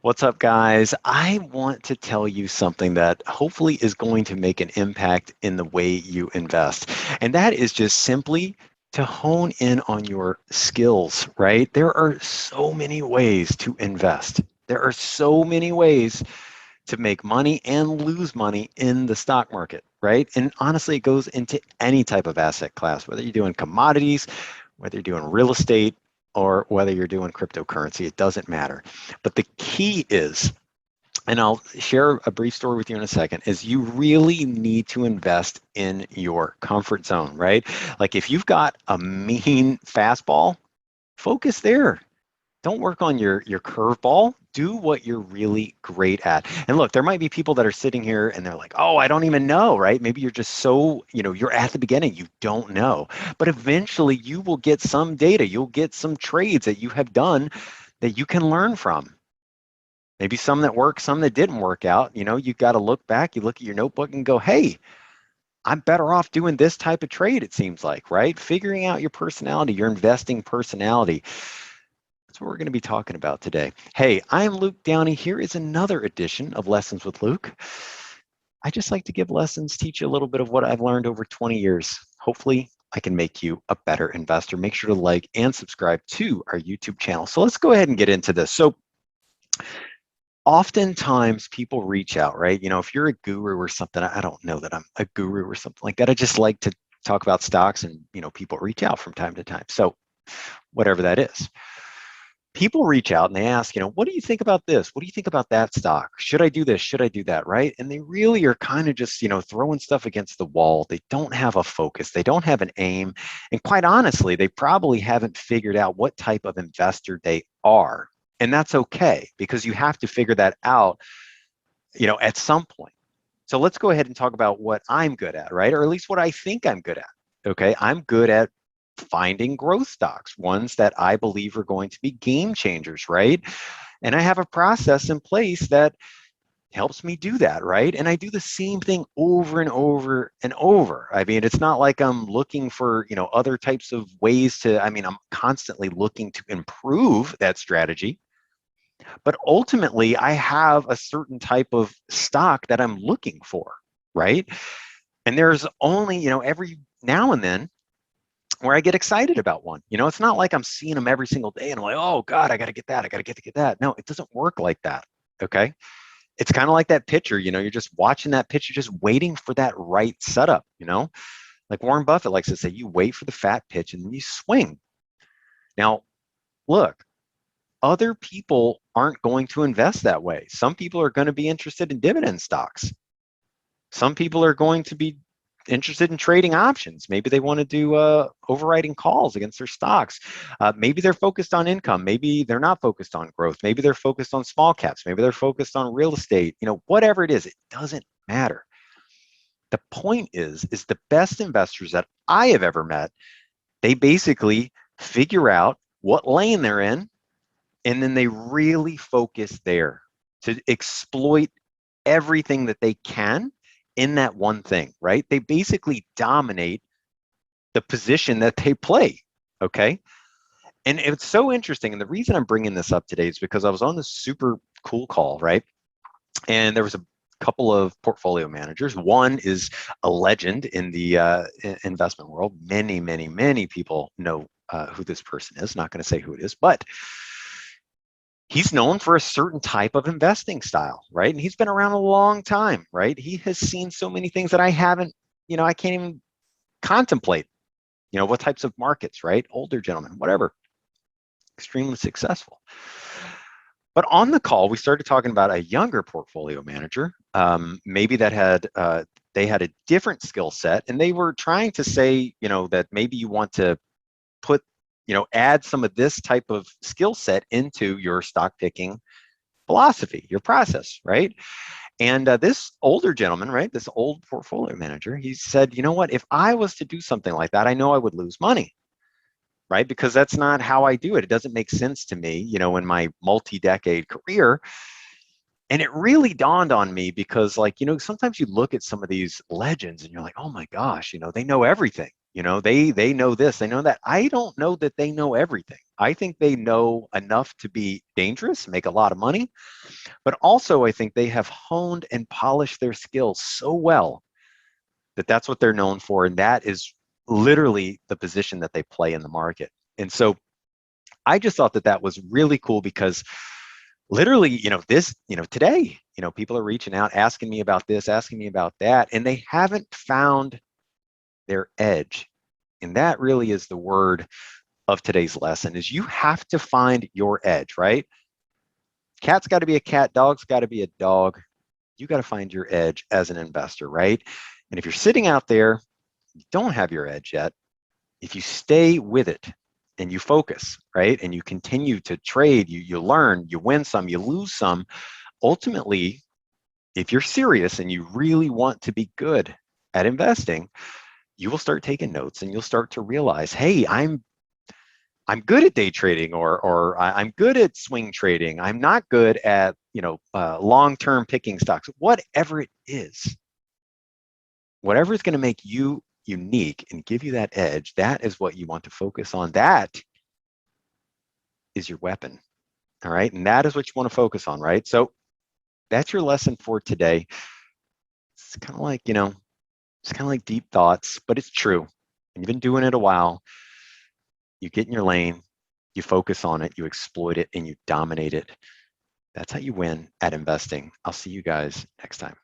What's up, guys? I want to tell you something that hopefully is going to make an impact in the way you invest. And that is just simply to hone in on your skills, right? There are so many ways to invest. There are so many ways to make money and lose money in the stock market, right? And honestly, it goes into any type of asset class, whether you're doing commodities, whether you're doing real estate, or whether you're doing cryptocurrency, it doesn't matter. But the key is, and I'll share a brief story with you in a second, is you really need to invest in your comfort zone, right? Like if you've got a mean fastball, focus there. Don't work on your curveball. Do what you're really great at. And look, there might be people that are sitting here and they're like, oh, I don't even know, right? Maybe you're just so, you're at the beginning, you don't know. But eventually you will get some data, you'll get some trades that you have done that you can learn from. Maybe some that work, some that didn't work out. You got to look back, you look at your notebook and go, hey, I'm better off doing this type of trade, it seems like, right? Figuring out your personality, your investing personality. That's what we're going to be talking about today. Hey, I'm Luke Downey. Here is another edition of Lessons with Luke. I just like to give lessons, teach you a little bit of what I've learned over 20 years. Hopefully, I can make you a better investor. Make sure to like and subscribe to our YouTube channel. So let's go ahead and get into this. So oftentimes people reach out, right? If you're a guru or something, I don't know that I'm a guru or something like that. I just like to talk about stocks and, people reach out from time to time. So whatever that is. People reach out and they ask, what do you think about this? What do you think about that stock? Should I do this? Should I do that? Right? And they really are kind of just, throwing stuff against the wall. They don't have a focus. They don't have an aim. And quite honestly, they probably haven't figured out what type of investor they are. And that's okay because you have to figure that out, at some point. So let's go ahead and talk about what I'm good at, right? Or at least what I think I'm good at. Okay. I'm good at finding growth stocks, ones that I believe are going to be game changers, right? And I have a process in place that helps me do that, right? And I do the same thing over and over and over. I mean, it's not like I'm looking for, other types of ways I'm constantly looking to improve that strategy. But ultimately, I have a certain type of stock that I'm looking for, right? And there's only, every now and then where I get excited about one. It's not like I'm seeing them every single day and I'm like, oh God, I got to get that. I got to get that. No, it doesn't work like that. Okay. It's kind of like that pitcher, you're just watching that pitcher, just waiting for that right setup, like Warren Buffett likes to say, you wait for the fat pitch and then you swing. Now, look, other people aren't going to invest that way. Some people are going to be interested in dividend stocks. Some people are going to be interested in trading options. Maybe they want to do overriding calls against their stocks. Maybe they're focused on income. Maybe they're not focused on growth. Maybe they're focused on small caps. Maybe they're focused on real estate. Whatever it is, it doesn't matter. The point is the best investors that I have ever met, they basically figure out what lane they're in, and then they really focus there to exploit everything that they can in that one thing, right? They basically dominate the position that they play, okay? And it's so interesting. And the reason I'm bringing this up today is because I was on this super cool call, right? And there was a couple of portfolio managers. One is a legend in the investment world. Many, many, many people know who this person is. Not going to say who it is, but he's known for a certain type of investing style, right? And he's been around a long time, right? He has seen so many things that I haven't, I can't even contemplate, what types of markets, right? Older gentleman, whatever, extremely successful. But on the call, we started talking about a younger portfolio manager, maybe that had, they had a different skill set, and they were trying to say, that maybe you want to put, add some of this type of skill set into your stock picking philosophy, your process, right? And this older gentleman, right, this old portfolio manager, he said, you know what, if I was to do something like that, I know I would lose money, right? Because that's not how I do it. It doesn't make sense to me, in my multi-decade career. And it really dawned on me because, like, sometimes you look at some of these legends and you're like, oh my gosh, they know everything. They know this, they know that. I don't know that they know everything. I think they know enough to be dangerous, make a lot of money, but also I think they have honed and polished their skills so well that that's what they're known for, and that is literally the position that they play in the market. And so I just thought that that was really cool because literally, today, people are reaching out, asking me about this, asking me about that, and they haven't found their edge. And that really is the word of today's lesson is you have to find your edge, right? Cat's got to be a cat, dog's got to be a dog. You got to find your edge as an investor, right? And if you're sitting out there, you don't have your edge yet, if you stay with it and you focus, right? And you continue to trade, you learn, you win some, you lose some. Ultimately, if you're serious and you really want to be good at investing, you will start taking notes and you'll start to realize, hey, I'm good at day trading, or I'm good at swing trading. I'm not good at long-term picking stocks. Whatever it is, whatever is going to make you unique and give you that edge, that is what you want to focus on. That is your weapon. All right, and that is what you want to focus on, right? So that's your lesson for today. It's kind of like it's kind of like deep thoughts, but it's true. And you've been doing it a while. You get in your lane, you focus on it, you exploit it, and you dominate it. That's how you win at investing. I'll see you guys next time.